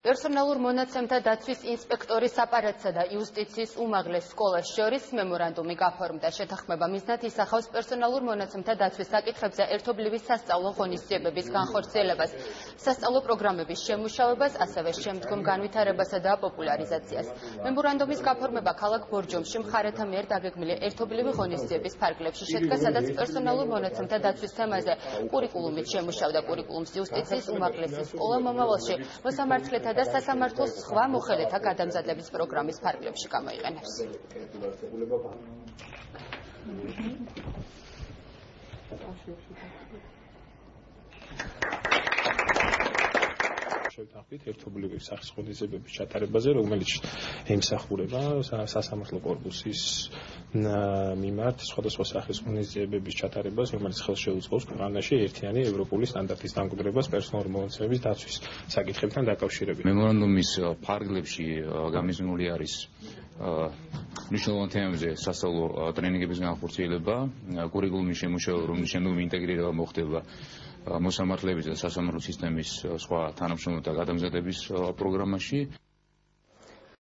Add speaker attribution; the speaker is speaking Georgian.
Speaker 1: პერსონალურ მონაცემთა დაცვის ინსპექტორის აპარატსა და იუსტიციის უმაღლეს სკოლას შორის მემორანდუმი გაფორმდა. შეთანხმება მიზნად ისახავს პერსონალურ მონაცემთა დაცვის საკითხებზე ერთობლივი სასწავლო ღონისძიებების განხორციელებას, სასწავლო პროგრამების შემუშავებას, ასევე შემდგომ განვითარებასა და პოპულარიზაციას. მემორანდუმის გაფორმება ქალაქ ბორჯომში მხარეთა მიერ დაგეგმილი ერთობლივი ღონისძიების ფარგლებში შედგა, სადაც პერსონალურ მონაცემთა დაცვის თემაზე კურიკულუმით შემუშავდა კურიკულუმს იუსტიციის უმაღლესი სკოლა მომავალში მოსამართლეთა და სასამართლოს სხვა მოხელეთა გადამზადების პროგრამის ფარგლებში გამოიყენებს.
Speaker 2: შევთანხმდით ერთობლივი სახის ღონისძიებების ჩატარებაზე, რომელიც ემსახურება სასამართლო კორპუსის მიმართ სხვადასხვა სახის ღონისძიებების ჩატარებას, რომელიც ხელს შეუწყობს ქვეყანაში ერთიანი ევროპული სტანდარტის დამკვიდრებას პერსონალურ მონაცემების დაცვის საკითხებთან დაკავშირებით.
Speaker 3: მემორანდუმის ფარგლებში გამიზნული არის მნიშვნელოვან თემებზე სასწავლო ტრენინგების განხორციელება, კურიკულუმის შემუშავება, რომლის შემდგომ ინტეგრირება მოხდება მოსამართლეების და სასამართლო სისტემის სხვა თანამშრომელთა გადამზადების პროგრამაში.